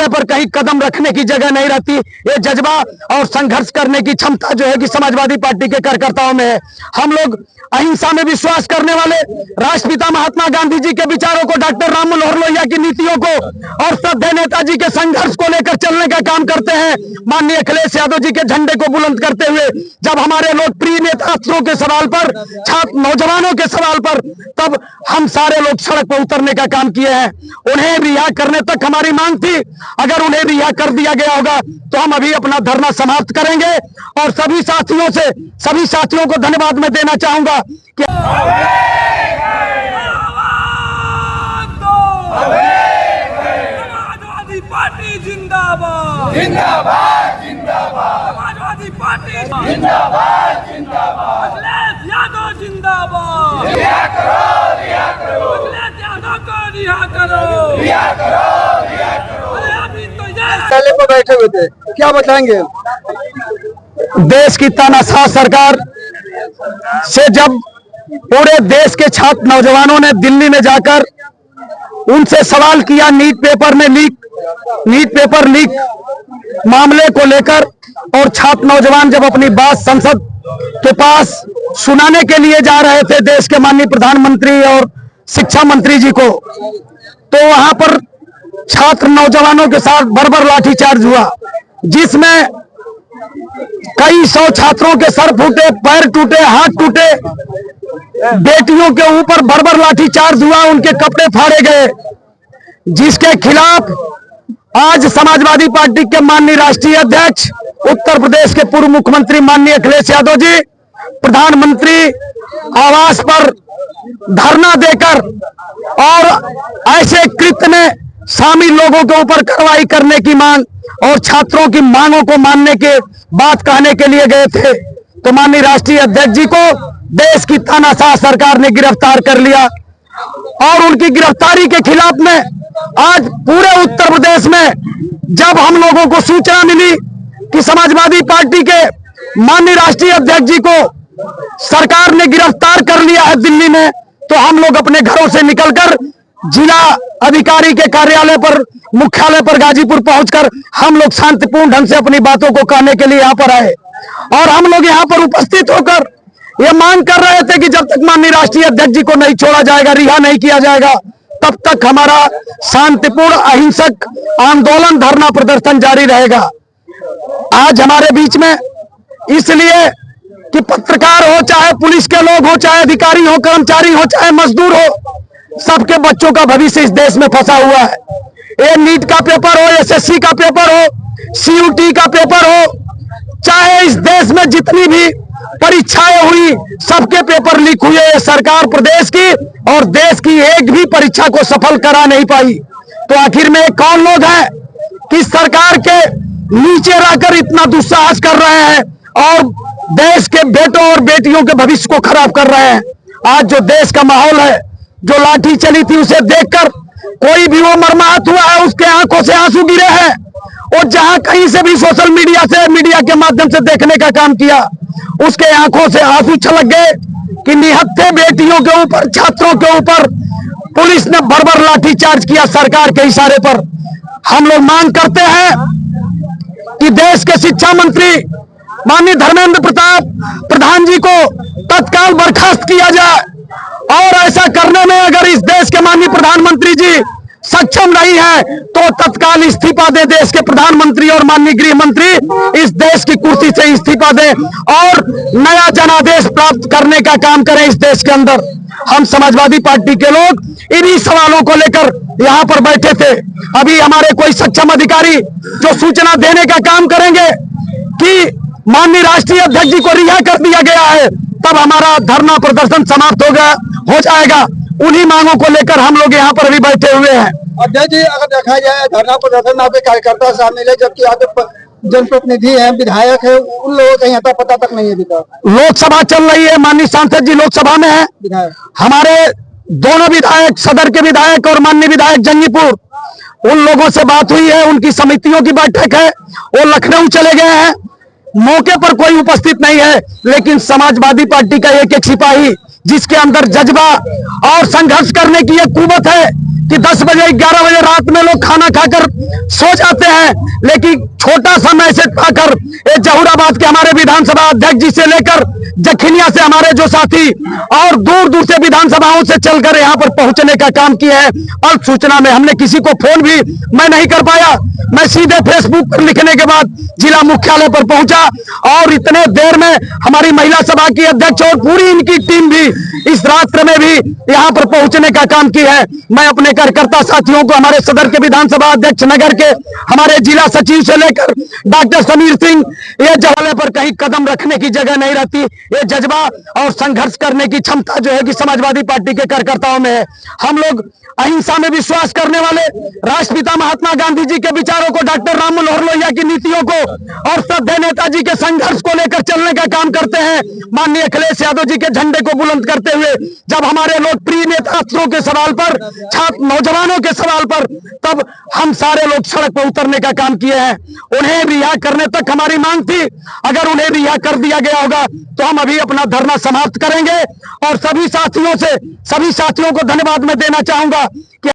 कार्यालय पर कहीं कदम रखने की जगह नहीं रहती। ये जज्बा और संघर्ष करने की क्षमता जो है कि समाजवादी पार्टी के कार्यकर्ताओं में है। हम लोग अहिंसा में विश्वास करने वाले, राष्ट्रपिता महात्मा गांधी जी के विचारों को, डॉक्टर राम मनोहर लोहिया की नीतियों को और श्रद्धेय नेताजी के संघर्ष को लेकर चलने का काम करते हैं। माननीय अखिलेश यादव जी के झंडे को बुलंद करते हुए जब हमारे लोकप्रिय नेताओं के सवाल पर, छात्र नौजवानों के सवाल पर, तब हम सारे लोग सड़क पर उतरने का काम किए हैं। उन्हें रिहा करने तक हमारी मांग थी। अगर उन्हें रिहा कर दिया गया होगा तो हम अभी अपना धरना समाप्त करेंगे। और सभी साथियों को धन्यवाद मैं देना चाहूंगा कि समाजवादी पार्टी जिंदाबाद, जिंदाबाद, जिंदाबाद। समाजवादी पार्टी जिंदाबाद, जिंदाबाद। अखिलेश यादव जिंदाबाद। रिहा करो, रिहा करो। अखिलेश यादव को रिहा करो, रिहा करो, रिहा करो। अरे अभी तो ये पर बैठे हुए थे, क्या बताएंगे? देश की तानाशाह सरकार से जब पूरे देश के छात्र नौजवानों ने दिल्ली में जाकर उनसे सवाल किया नीट पेपर लीक मामले को लेकर, और छात्र नौजवान जब अपनी बात संसद के पास सुनाने के लिए जा रहे थे देश के माननीय प्रधानमंत्री और शिक्षा मंत्री जी को, तो वहां पर छात्र नौजवानों के साथ बर्बर लाठीचार्ज हुआ, जिसमें कई सौ छात्रों के सर फूटे, पैर टूटे, हाथ टूटे, बेटियों के ऊपर बर्बर लाठीचार्ज हुआ, उनके कपड़े फाड़े गए, जिसके खिलाफ आज समाजवादी पार्टी के माननीय राष्ट्रीय अध्यक्ष, उत्तर प्रदेश के पूर्व मुख्यमंत्री माननीय अखिलेश यादव जी प्रधानमंत्री आवास पर धरना देकर और ऐसे कृत्य में शामिल लोगों के ऊपर कार्रवाई करने की मांग और छात्रों की मांगों को मानने के बात कहने के लिए गए थे। तो माननीय राष्ट्रीय अध्यक्ष जी को देश की तानाशाह सरकार ने गिरफ्तार कर लिया, और उनकी गिरफ्तारी के खिलाफ में आज पूरे उत्तर प्रदेश में जब हम लोगों को सूचना मिली कि समाजवादी पार्टी के माननीय राष्ट्रीय अध्यक्ष जी को सरकार ने गिरफ्तार कर लिया है दिल्ली में, तो हम लोग अपने घरों से निकलकर जिला अधिकारी के कार्यालय पर, मुख्यालय पर गाजीपुर पहुंचकर हम लोग शांतिपूर्ण ढंग से अपनी बातों को कहने के लिए यहाँ पर आए। और हम लोग यहाँ पर उपस्थित होकर ये मांग कर रहे थे कि जब तक माननीय राष्ट्रीय अध्यक्ष जी को नहीं छोड़ा जाएगा, रिहा नहीं किया जाएगा, तब तक हमारा शांतिपूर्ण अहिंसक आंदोलन, धरना प्रदर्शन जारी रहेगा। आज हमारे बीच में इसलिए कि पत्रकार हो, चाहे पुलिस के लोग हो, चाहे अधिकारी हो, कर्मचारी हो, चाहे मजदूर हो, सबके बच्चों का भविष्य इस देश में फंसा हुआ है। ये नीट का पेपर हो, एसएससी का पेपर हो, सीयूटी का पेपर हो, चाहे इस देश में जितनी भी परीक्षाएं हुई, सबके पेपर लीक हुए। सरकार प्रदेश की और देश की एक भी परीक्षा को सफल करा नहीं पाई। तो आखिर में कौन लोग हैं कि सरकार के नीचे रहकर इतना दुस्साहस कर रहे हैं और देश के बेटों और बेटियों के भविष्य को खराब कर रहे हैं? आज जो देश का माहौल है, जो लाठी चली थी, उसे देखकर कोई भी वो मर्माहत हुआ है, उसके आंखों से आंसू गिरे हैं। और जहां कहीं से भी सोशल मीडिया के माध्यम से देखने का काम किया, उसके आंखों से आंसू छलक गए कि निहत्थे बेटियों के ऊपर, छात्रों के ऊपर पुलिस ने बर्बर लाठीचार्ज किया सरकार के इशारे पर। हम लोग मांग करते हैं कि देश के शिक्षा मंत्री माननीय धर्मेंद्र प्रधान जी को तत्काल बर्खास्त किया जाए, और ऐसा करने में अगर इस देश के माननीय प्रधानमंत्री जी सक्षम नहीं है तो तत्काल इस्तीफा दे देश के प्रधानमंत्री और माननीय गृह मंत्री इस देश की कुर्सी से इस्तीफा दे और नया जनादेश प्राप्त करने का काम करें इस देश के अंदर। हम समाजवादी पार्टी के लोग इन्हीं सवालों को लेकर यहाँ पर बैठे थे। अभी हमारे कोई सक्षम अधिकारी जो सूचना देने का काम करेंगे कि माननीय राष्ट्रीय अध्यक्ष जी को रिहा कर दिया गया है, तब हमारा धरना प्रदर्शन समाप्त हो जाएगा। उन्हीं मांगों को लेकर हम लोग यहाँ पर भी बैठे हुए हैं। अध्यक्ष जी, अगर देखा जाए धरना प्रदर्शन आपके कार्यकर्ता शामिल है, जबकि आपके जनप्रतिनिधि हैं, विधायक है, उन लोगों का यहाँ पता तक नहीं है। लोकसभा चल रही है, माननीय सांसद जी लोकसभा में है, हमारे दोनों विधायक, सदर के विधायक और माननीय विधायक जंगीपुर, उन लोगों से बात हुई है, उनकी समितियों की बैठक है, वो लखनऊ चले गए हैं, मौके पर कोई उपस्थित नहीं है। लेकिन समाजवादी पार्टी का एक एक सिपाही जिसके अंदर जज्बा और संघर्ष करने की एक कुवत है कि 10 बजे 11 बजे रात में लोग खाना खाकर सो जाते लेकिन छोटा सा मैसेज पाकर ये जहूराबाद के हमारे विधानसभा अध्यक्ष जी से लेकर जखनिया से हमारे जो साथी और दूर दूर से विधानसभाओं से चलकर यहाँ पर पहुंचने का काम किया है। अल्प सूचना में हमने किसी को फोन भी मैं नहीं कर पाया, मैं सीधे फेसबुक पर लिखने के बाद जिला मुख्यालय पर पहुंचा और इतने देर में हमारी महिला सभा की अध्यक्ष और पूरी इनकी टीम भी इस रात्र में भी यहाँ पर पहुंचने का काम की है। मैं अपने कार्यकर्ता साथियों को, हमारे सदर के विधानसभा अध्यक्ष, नगर के हमारे जिला सचिव से लेकर डॉक्टर समीर सिंह, ये जगह पर कहीं कदम रखने की जगह नहीं रहती। ये जज्बा और संघर्ष करने की क्षमता जो है कि समाजवादी पार्टी के कार्यकर्ताओं में है। हम लोग अहिंसा में विश्वास करने वाले, राष्ट्रपिता महात्मा गांधी जी के विचारों को, डॉक्टर राम मनोहर लोहिया की नीतियों को और श्रद्धेय नेताजी के संघर्ष को लेकर चलने का काम करते हैं। माननीय अखिलेश यादव जी के झंडे को बुलंद करते हुए जब हमारे लोकप्रिय नेताओं के सवाल पर, छात्र नौजवानों के सवाल पर, तब हम सारे लोग सड़क पर उतरने का काम किए हैं। उन्हें रिहा करने तक हमारी मांग थी। अगर उन्हें रिहा कर दिया गया होगा तो हम अभी अपना धरना समाप्त करेंगे। और सभी साथियों को धन्यवाद मैं देना चाहूंगा कि